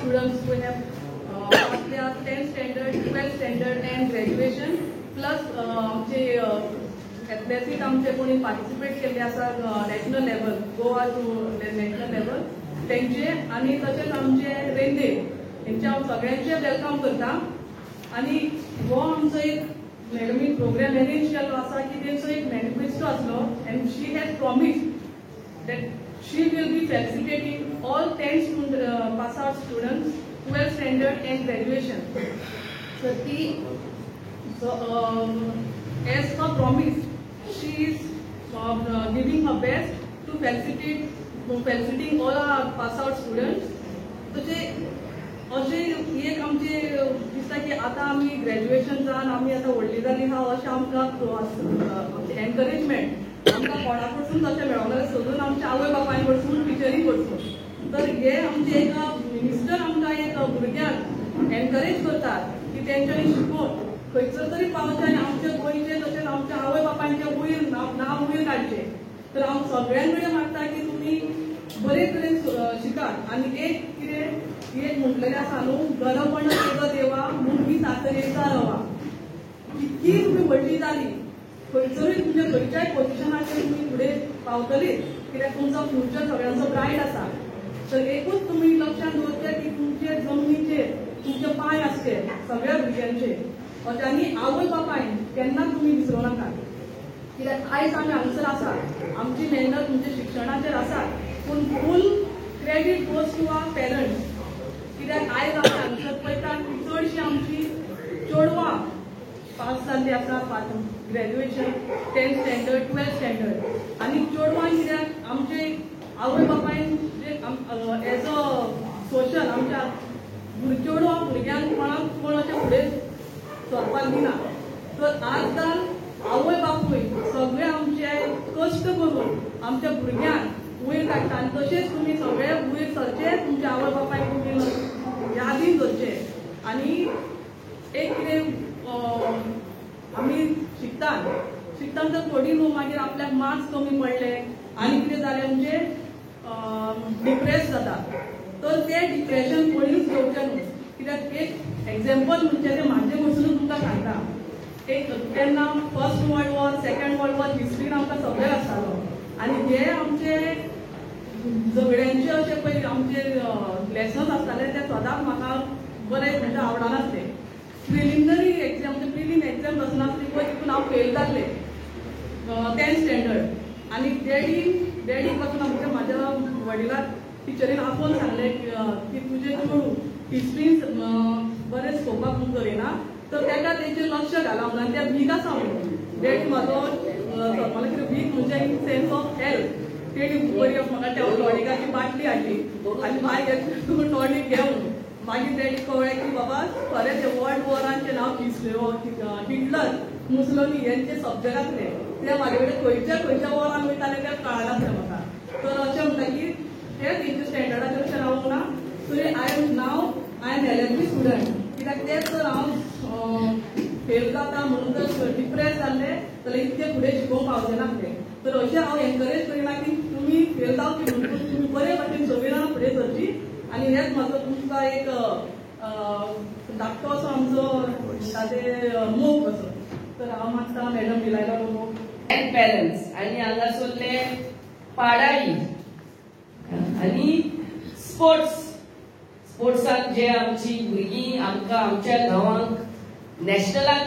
students who have passed their 10th standard, 12th standard and graduation, plus आमचे athletic आमचे कोणी participate केले आसा national level, Goa to national level तेंचे, आनी तशेंच आमचे रेल्वे हेंचे हांव सगळ्यांचे वेलकम करता. आनी हो आमचो एक मॅडमी प्रोग्राम अरेंज केल्लो आसा की तेंचो एक मॅनिफेस्टो आसलो, and she has promised that she will be facilitating all 10th pass out students 12th standard and graduation. So ती as her promise, she is giving her best to facilitating all our pass out students. तशे अशें एक आमचे दिसता की आतां आमी graduation जावन आमी आतां व्हडली जाली आहा अशें आमकां एनकरेजमेंट आमकां कोणा कडसून तशें मेळोना, सोदून आमच्या आवय बापाय कडसून टिचरी कडसून. तर हे आमचे एक मिनिस्टर आमकां एक भुरग्यांक एनकरेज करतात की तेंच्यांनी शिकून खंयसर तरी पावचे आनी आमचे गोंयचे तशेंच आमच्या आवय बापायचे वयर नांव वयर काडचे. तर हांव सगळ्यां कडेन मागता की तुमी बरे तरेन शिकात. आनी एक कितें एक म्हटलेलें आसा न्हू, घरपण देव देवा मुलगी सासरेचा रवा. कितकी तुमी व्हडली जाली खंयसरूय तुमच्या खंयच्याय पोजिशनाचेर तुमी फुडें पावतलीच, कित्याक तुमचो फ्युचर सगळ्यांचो ब्रायट आसा. तर एकूच तुमी लक्षांत दवरचें की तुमचे जमनीचेर तुमचे पांय आसचे सगळ्या भुरग्यांचे. आनी आवय बापाय केन्ना तुमी विसरूं नाका, कित्याक आयज आमी हांगसर आसा, आमची मेहनत तुमच्या शिक्षणाचेर आसा, पूण full credit goes to our parents. कित्याक आयज आमी हांगसर पळयता की चडशीं आमची चेडवां पास जाल्लीं आसा graduation 10th standard 12th standard. आनी चेडवां कित्याक आमचे आवय बापायन एज अ सोशल आमच्या चेडवां भुरग्यांक कोणाक कोण अशें फुडें सरपाक दिना. तर आजकाल आवय बापूय सगळे आमचे कश्ट करून आमच्या भुरग्यांक वयर काडटा. आनी तशेंच तुमी सगळे वयर सरचे, तुमच्या आवय बापायक तुमी यादीन धरचे. आनी एक कितें आमी शिकता तर थोडी न्हू मागीर आपल्याक मार्क्स कमी पडले आनी कितें जालें म्हणजे डिप्रेस जाता. तर ते डिप्रेशन कोणीच घेवचें न्हू, कित्याक एक एक्झाम्पल म्हणजे ते म्हाजे कडसून तुमकां सांगता. एक तेन्ना first world war, second world war हिस्ट्रीन आमकां सगळें आसतालो. आनी जे आमचे झगड्यांचे अशे पळय आमचे लेसन्स आसताले ते सदांच म्हाका बरें म्हणजे आवडनासले. प्रिलिमिनरी एग्जाम म्हणजे प्रिलिम एग्जाम बसनासली पळय तितून हांव फेल जाल्लें 10th स्टँडर्ड. आनी डॅडी पासून आमच्या म्हाज्या वडिलाक टिचरीन आपोवन सांगलें की तुजें चेडूं हिस्ट्रीन बरें स्कोपाक म्हूण करिना, तर ताका तेचेर लक्ष घालप ना. त्या वीक आसा म्हणून डॅडी म्हाजो मला कितें वीक म्हणजे इन सेन्स ऑफ हेल्थ. तेणी बरी म्हाका टॉनिकाची बाटली हाडली आनी मागीर तूं टॉनीक घे म्हणून. मागीर डॅडी कळ्ळें की बाबा खरें ते वर्ल्ड वॉरांचें नांव हिटलर मुसोलिनी हेंचे सब्जेक्ट आसले, ते म्हाजे कडेन खंयच्या वॉरान वयताले ते कळनासलें म्हाका. तर अशें म्हणटकीर ते तेंच्या स्टँडर्डाचेर अशें रावूंक ना. सो आय एम एलएलबी स्टुडंट. कित्याक तेच जर हांव फेल जाता म्हणून जर डिप्रेस जाल्ले जाल्यार इतके फुडें शिकोवंक पावचे नासले. तर अशें हांव एनकरेज करिना की तुमी फेल जावची म्हणून तुमी बरे भशेन संविधान फुडें सरची. आनी हेच म्हाजो तुमकां एक धाकटो असो आमचो ताजे मोग कसो. तर हांव मागता मॅडम दिलायला मोग पेरंट्स आनी हांगासरले पाडाळी आनी स्पोर्ट्साक जे आमची भुरगीं आमकां आमच्या गांवांक नॅशनलाक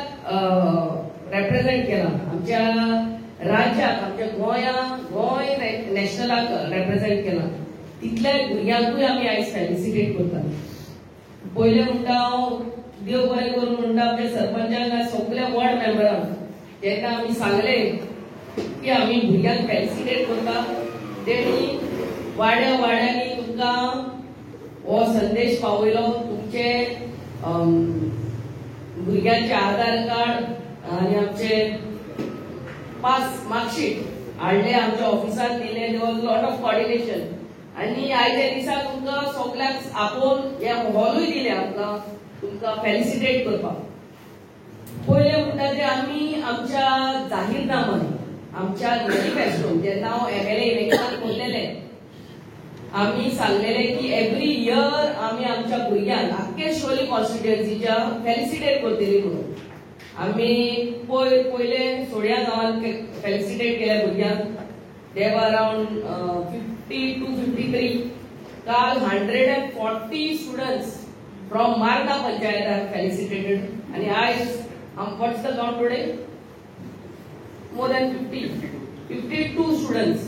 रेप्रेझेंट केला, आमच्या राज्याक आमच्या गोंय नॅशनलाक रेप्रेझेंट केला, तितल्या भुरग्यांकूय आमी आयज फेलिसिटेट करतात. पयले म्हणटा हांव देव बरें करून म्हणटा आमच्या सरपंचाक सगळ्या वॉर्ड मेंबरांक जेन्ना आमी सांगलें की आमी भुरग्यांक फेलिसिटेट करता, तेणी वाड्यांनी तुमकां हो संदेश पावयलो. तुमचे भुरग्यांचे आधार कार्ड आनी आमचे पास मार्कशीट हाडले, आमच्या ऑफिसांत दिले. There was lot of coordination. आनी आयच्या दिसा तुमकां सगळ्यांक आपोवन हे हॉलूय दिले आमकां तुमकां फेलिसिटेट करपाक. पयले म्हणटा ते आमी आमच्या जाहीरनामान आमच्या मॅनिफेस्टोन जेन्ना हांव MLA इलेक्शनाक पडलेलें आम्ही सांगलेले की एव्हरी इयर आम्ही आमच्या भुरग्यांक आख्खे शिवोली कॉन्स्टिट्युएन्सीच्या फेलिसिटेट करतली म्हणून आम्ही पहिले सोड्या गावात फेलिसिटेट केल्या भुरग्यांक देव अराउंड 50 to 53 काल 140 स्टुडंट्स फ्रॉम मार्गा पंचायत आर फेलिसिटेटेड आणि आयज what's the count today more than 52 students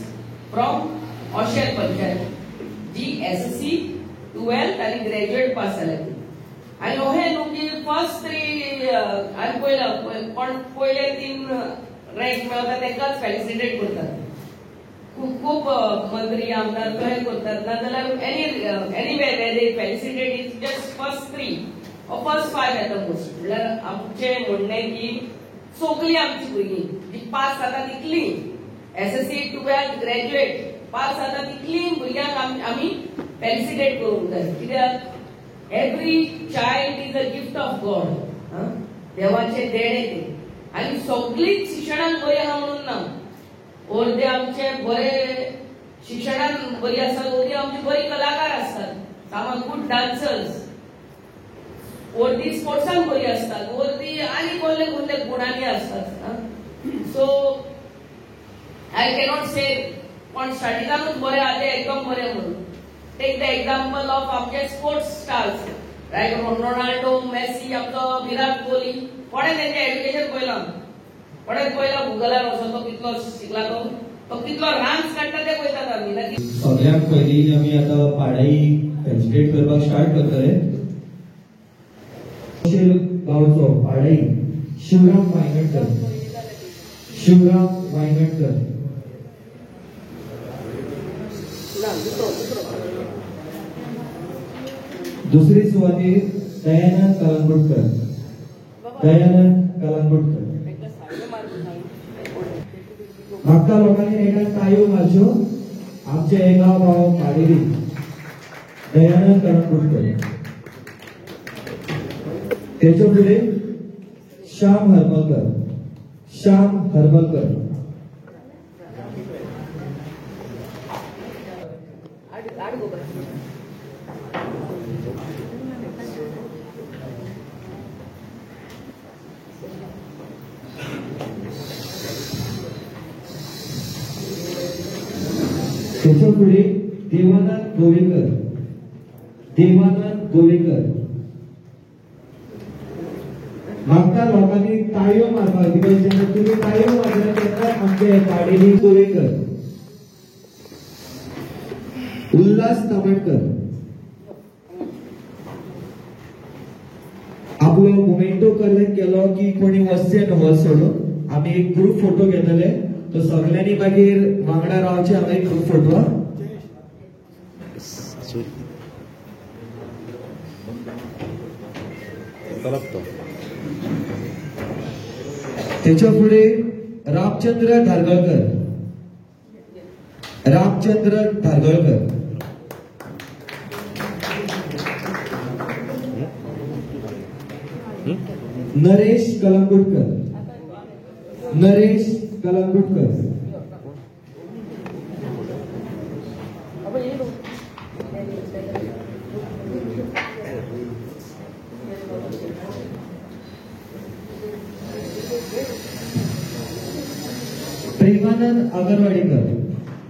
from Oshel Panchayat जी SSC 12th आणि ग्रॅज्युएट पास झाले आणि हे लोकी फर्स्ट 3 आणि पहिले 3 रँक मेळतात तेकाच फेलिसिटेट करतात खूप मंत्री आमदार कहे करतात नाजाल्यार anyway they felicitate is just first 3 or first 5 at the most म्हणल्यार आमचे म्हणणे की सगळी आमची भुरगीं जी पास जाता तितली SSC 12th ग्रॅज्युएट पास जाता तितली भुरग्यांक आमी फेलिसिटेट करूंक जाय कित्याक every child is a gift of God देवाचे देणे ते आनी सगळीच शिक्षणांत बरी आहा म्हणून ना अर्दे आमचे बरे शिक्षणांत बरी आसतात अर्दे आमचे बरी कलाकार आसतात सामा गुड डान्सर्स अर्दी स्पोर्ट्सान बरी असतात अर्दी आनी कसले कसले गुणांनी असतात सो आय कॅनॉट से पण स्टार्टिंगानूच बरे आहा ते एकदम बरे म्हणून टेक द एक्झाम्पल ऑफ आमचे स्पोर्ट्स स्टार्स लायक रोनाल्डो मेसी आमचो विराट कोहली कोणे तेंचे एज्युकेशन पळयलां कोणे पळयला गुगलार वचून तो कितलो शिकला तो कितलो रान्स काडटा ते पळयतात आमी सगळ्यात पयलीं आमी आतां पाडाई फेलिसिटेट करपाक स्टार्ट करतले गावचो पाडाई शिवराम वायगणकर दुसरी सुवातेर दयानंद कलंगुटकर म्हाका लोकांनी एका तायो मारच्यो आमचे एका भाव पाडेरी दयानंद कलंगुटकर त्याच्या पुढे श्याम हरमलकर त्याच्या पुढे देवानंद गोवेकर म्हाका लोकांनी ताळयो मारपाक बिकॉज जेन्ना तुमी ताळयो मारल्या तेन्ना आमचे पाडेली गोवेकर उल्हास तामणकर आपलो मोमेंटो कलेक्ट केलो की कोणी वचचे न्हू सोडून आमी एक ग्रुप फोटो घेतले तो सगळ्यांनी मागीर वांगडा रावचे हांगा एक ग्रुप फोटो त्याच्या पुढे रामचंद्र धारगळकर नरेश कलंगुटकर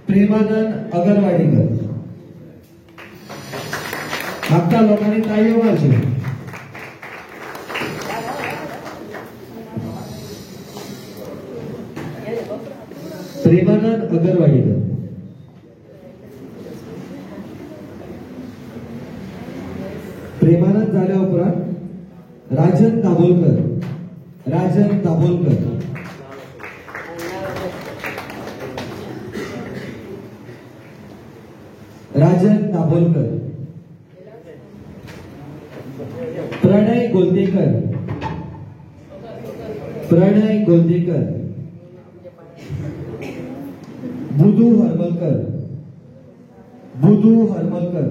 प्रेमानंद अगरवाडीकर म्हाका लोकांनी ताळयो मारच्यो प्रेमानंद अगरवाडीकर प्रेमानंद झाल्या उपरांत राजन दाभोलकर प्रणय गोलतेकर बुधू हरमलकर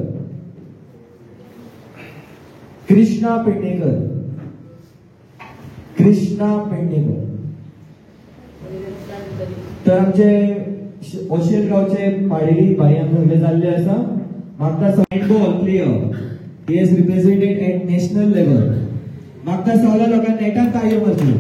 कृष्णा पेडणेकर तर आमचे ओशेल गावचे पाडेली भाई आमचे सगळे जाल्ले आसा म्हाका handball player. He has represented at national level. म्हाका सगळ्या लोकांनी नेटान ताळयो मारच्यो.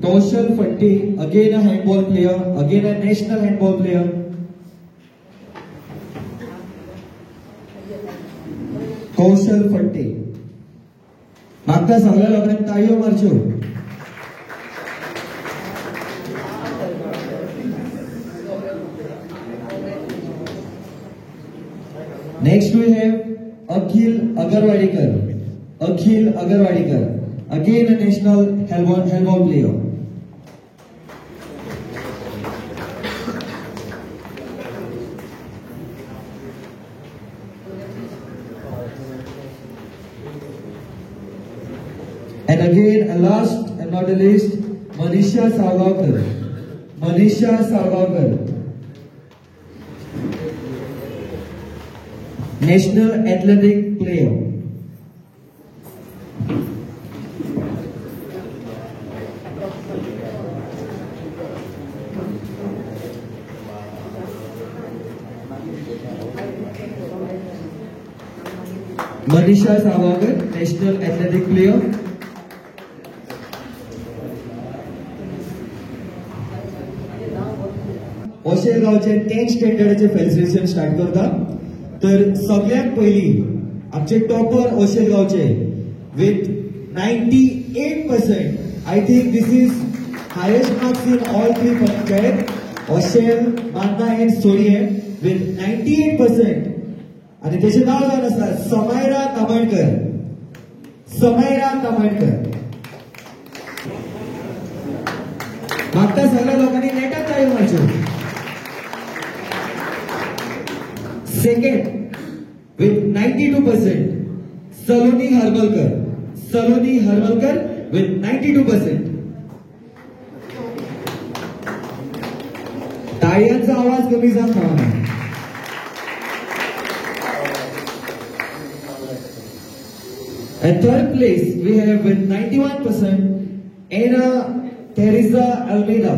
Kaushal Fatti, again a handball player, again a national handball player. Kaushal Fatti. म्हाका सगळ्या लोकांनी ताळयो मारच्यो. Next we have Akhil Agarwadikar. Again a national handball player. And again, last and not the least, Manisha Salgaonkar. National athletic player. Manisha Salgaonkar, national athletic player. ओशेगावचे 10th स्टँडर्डाचे felicitation start करता. तर सगळ्यात पहिली आमचे टॉपर ओशेगावचे with 98%. I think this is highest marks in all 3 panchayat, Oxel, मांदा and सोडिये with 98%. आणि त्याचे नाव जावन आसा समायरा तामणकर. म्हाका सगळ्या लोकांनी नेटात ताळयो मारच्यो. Second, with 92%, Saloni Harbalkar with 92%. टाळ्यांचा आवाज कमी जाऊन खावा. At third place, we have with 91%, Ana Teresa Almeida.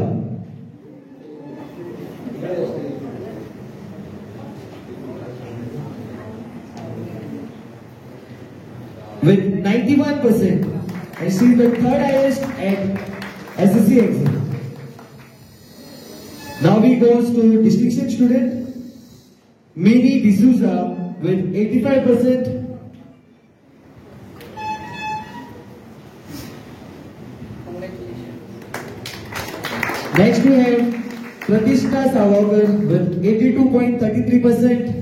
With 91%, and she is the third highest at SSC exam. Now we go to distinction student, Mini D'Souza with 85%. Next we have Pratishta Salgaonkar with 82.33%.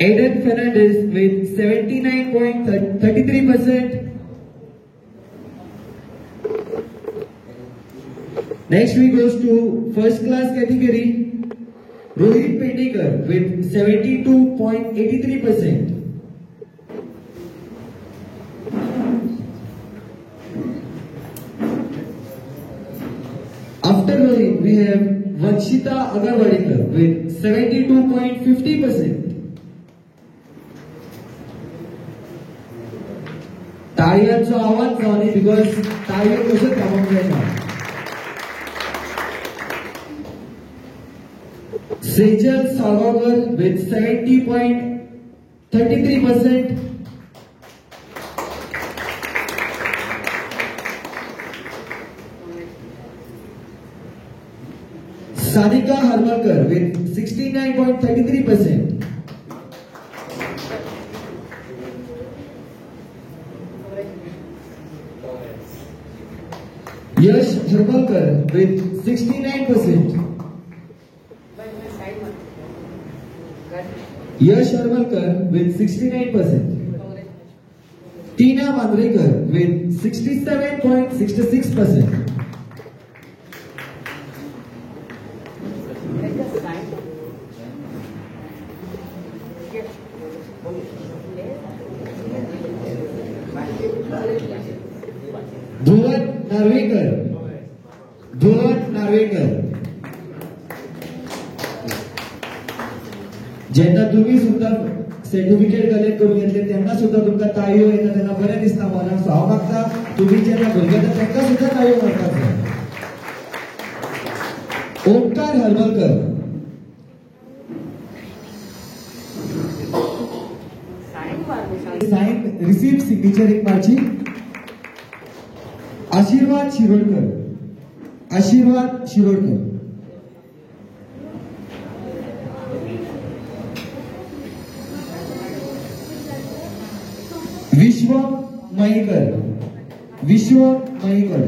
Aiden Fernandez with 79.33%. Next we goes to first class category, Rohit Pendikar with 72.83%. After Rohit we have Vanshita Agarwadikar with 72.50%. टाळयांचो आवाज जावनी because टाळयो कशें कामाक जायना. Sejal सावगांकर with 70.33%. Sadika Harbalkar with 69.33%. Yash Harbalkar with 69%. Yash Harbalkar with 69%. Tina Mandrekar with 67.66%. Bhuvan Narvekar. भुवन नार्वेकर. जेन्ना तुम्ही सुद्धा certificate collect करून घेतले तेन्ना सुद्धा तुमकां ताळयो येता तेन्ना बरें दिसता मनाक. सो हांव मागता तुम्ही जेन्ना भुरगे येता तांकां सुद्धा ताळयो मारपाक जाय. Omkar Haramalkar. Sign received signature एक माझी. आशीर्वाद शिरोडकर. आशीर्वाद शिरोडकर. विश्व मयेकर. विश्व Mayekar.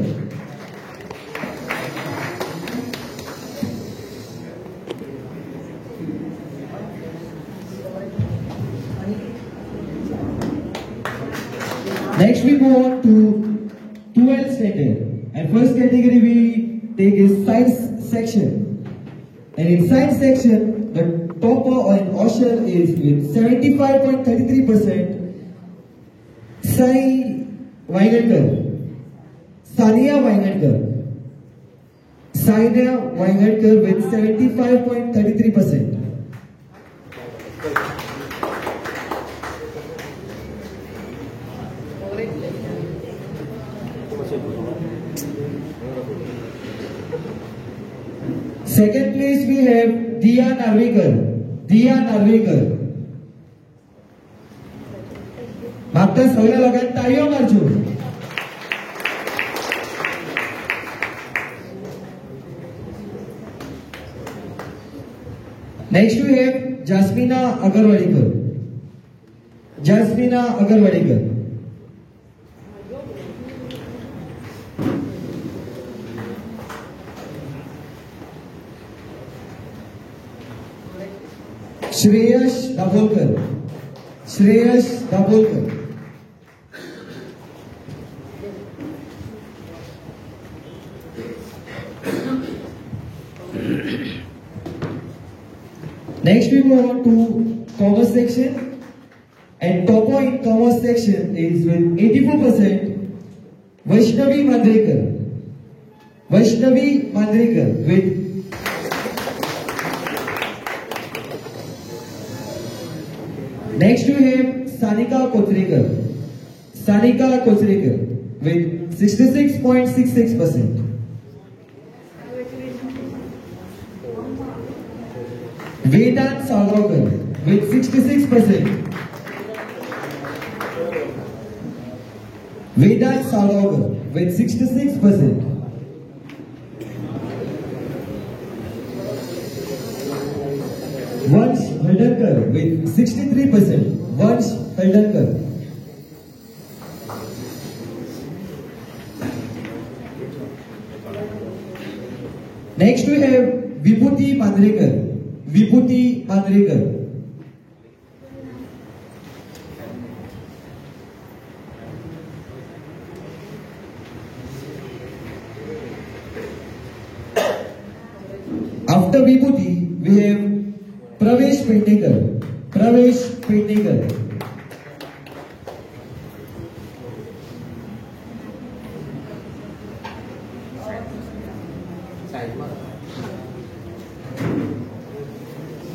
Next we go on to 12th standard, and first category we take is science section. And in science section, the topper and usher is with 75.33%. Sai Vaingatkar. Sania Vaingatkar. Sania Vaingatkar with 75.33%. Second place we have Diya Narvekar. Diya Narvekar. मागच्या सगळ्या लोकांनी ताळयो मारच्यो. Next we have Jasmina Agarwadekar. Jasmina Agarwadekar. Shreyas Dabholkar. Shreyas Dabholkar. Next we move on to commerce section, and topper in commerce section is with 84%. Vaishnavi Mandrekar. Vaishnavi Mandrekar with Next we have Sanika Kochrekar. Sanika Kochrekar with 66.66%. Vedant Salgaonkar with 66%. Vedant Salgaonkar with 66%. Vansh Haldankar with 63%. Vansh Haldankar. Next we have Vibhuti Mandrekar. Vibhuti Mandrekar. After Vibhuti, we have Pravesh Pendekar. Pravesh Pendekar.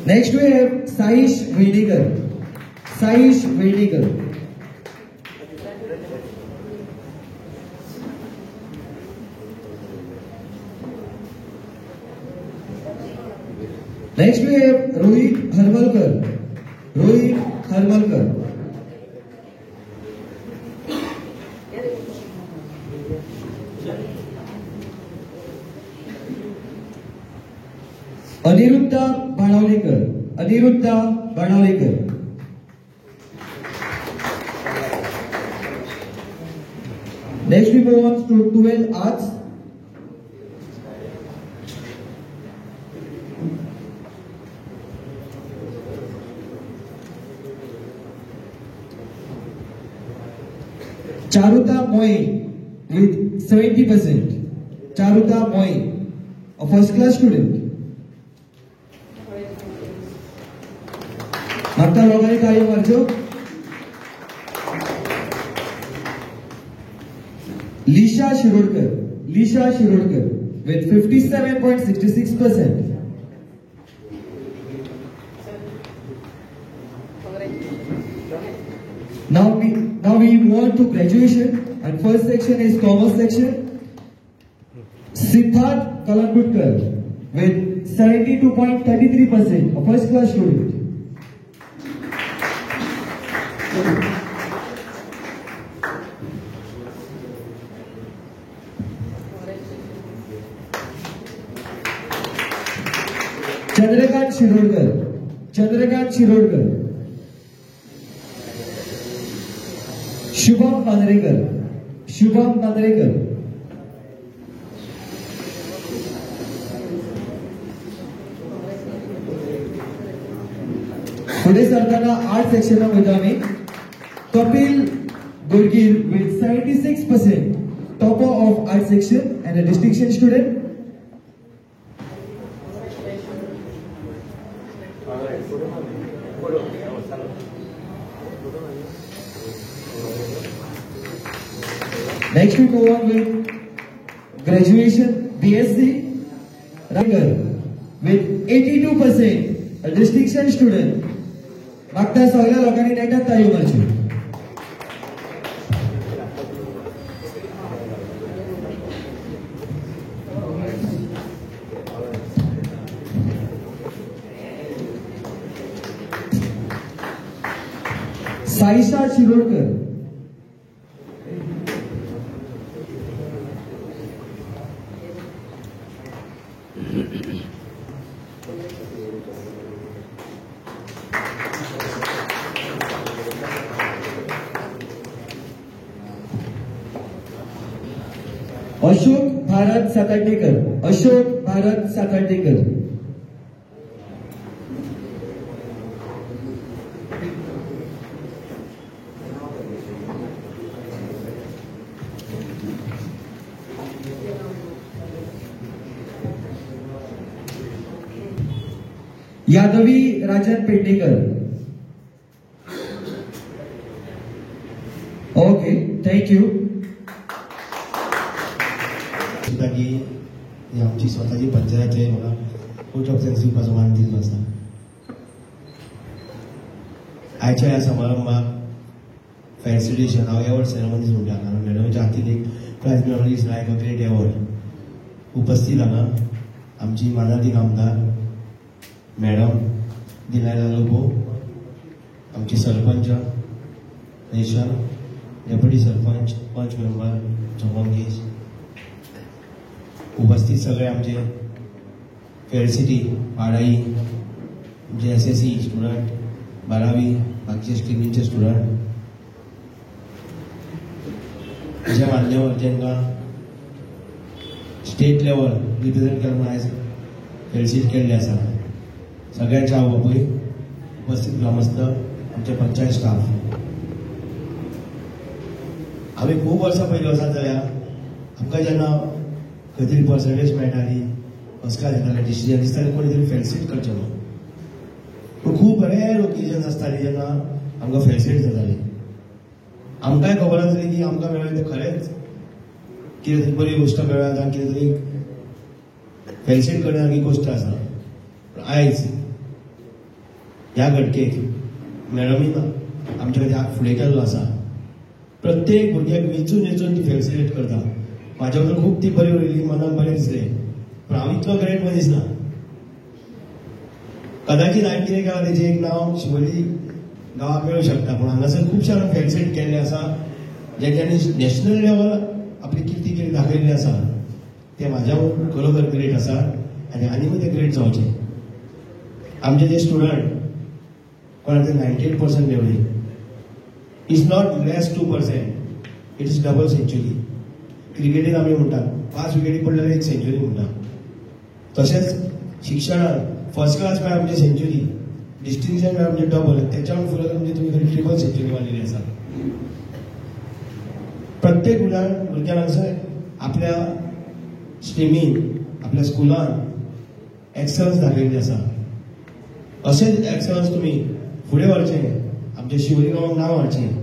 Next we have Saish Vedekar. Saish Vedekar. Next we have Rohit Harmalkar. Rohit Harmalkar. Aniruddha Banawlekar. Aniruddha Banawlekar. Next we move on to 12 arts. Charuta Moy with 70%. Charuta Moy, a first class student. मागच्या लोकांनी ताळी मारच्यो. Lisha Shirodkar with 57.66%. Now we move on to graduation, and first section is commerce section. Siddharth Kalangudkar with 72.33%, a first class student. Chandrakant Shirodkar. Shubham Mandrekar. पुढे सरताना art section मध्ये आम्ही Kapil Gurgil with 76%, topper of art section and a distinction student. Next we go on with graduation BSc Ranger with 82%, a distinction student. मागच्या सगळ्या लोकांनी नेटात ताळी मारची. Saisha Shirodkar. Ashok Bharat Satardekar. Yadavi Rajan Pednekar. Okay, thank you. की ही आमची स्वतःची पंचायत आहे. मला कोच ऑफ सेन्स दिवपाचो मान दिल्लो आसा. आयच्या ह्या समारंभाक फेलिसिटेशन हांव एवॉर्ड सेरेमनीज म्हणटा, कारण मॅडमाच्या हातीन एक प्रायज मेळोवन is like a great award. उपस्थित हांगा आमची मानाधीन आमदार मॅडम दिनायला लोबो, आमची सरपंच नेशा, डेप्युटी सरपंच, पंच मेंबर जमंगेश, उपस्थित सगळे आमचे फेलिसिटी पाडाई, आमचे SSC स्टुडंट, 12वी बाकीचे स्ट्रिमींचे स्टुडंट, अशे मान्यवर जेंका स्टेट लेवल रिप्रेझेंट करून आयज फेलिसिट केल्ले आसा, सगळ्यांचे हांव पळय उपस्थित ग्रामस्थ, आमचे पंचायत स्टाफ. आमी खूब वर्सां पयलीं वचत जाल्यार आमकां जेन्ना खंय तरी पर्संटेज मेळटाली, फर्स्ट क्लास येताले, डिसिजन दिसतालें कोणी तरी फेलिसिट करचें न्हू. पूण खूब रेर ओकेजन आसताली जेन्ना आमकां फेलिसिट जाताली. आमकांय खबर आसली की आमकां मेळ्ळें तें खरेंच कितें तरी बरी गोश्ट मेळ्ळ्या, जावं कितें तरी फेलिसिट करण्यासारकी गोश्ट आसा. पूण आयज ह्या घटकेक मॅडमीन आमचे खातीर फुडें केल्लो आसा. प्रत्येक भुरग्याक वेचून ती फेलिसिटेट करता. म्हाज्या बद्दल खूब ती बरी उलयली, मनाक बरें दिसलें. पूण हांव इतलो ग्रेट मनीस ना. कदाचित हांवें कितें केलां तेजें एक नांव शिवोली गांवाक मेळूं शकता, पूण हांगासर खुबशांक फेलिसिट केल्ले आसा जेच्यांनी नॅशनल लेवल आपली किर्ती केली दाखयल्ली आसा. ते म्हाज्या खरोखर ग्रेट आसा आनी ते ग्रेट जावचे. आमचे जे स्टुडंट कोणाक 98% मेळ्ळी, is not less 2%, it is double century. क्रिकेटीन आमी म्हणटात 5 विकेटी पडल्यार एक सेंच्युरी म्हणटा. तशेंच शिक्षणात फर्स्ट क्लास मेळ्ळ्या म्हणजे सेंच्युरी, डिस्टिंक्शन मेळ्ळ्या म्हणजे डबल, त्याच्यावर फुरत म्हणजे तुमी खरी ट्रिपल सेंच्युरी मारलेली आसा. प्रत्येक भुरग्यान हांगसर आपल्या स्ट्रिमीन, आपल्या स्कुलान एक्सलन्स दाखयल्ली आसा. अशेंच एक्सलन्स तुमी फुडें व्हरचें, आमच्या शिवोली गांवाक नांव हाडचें.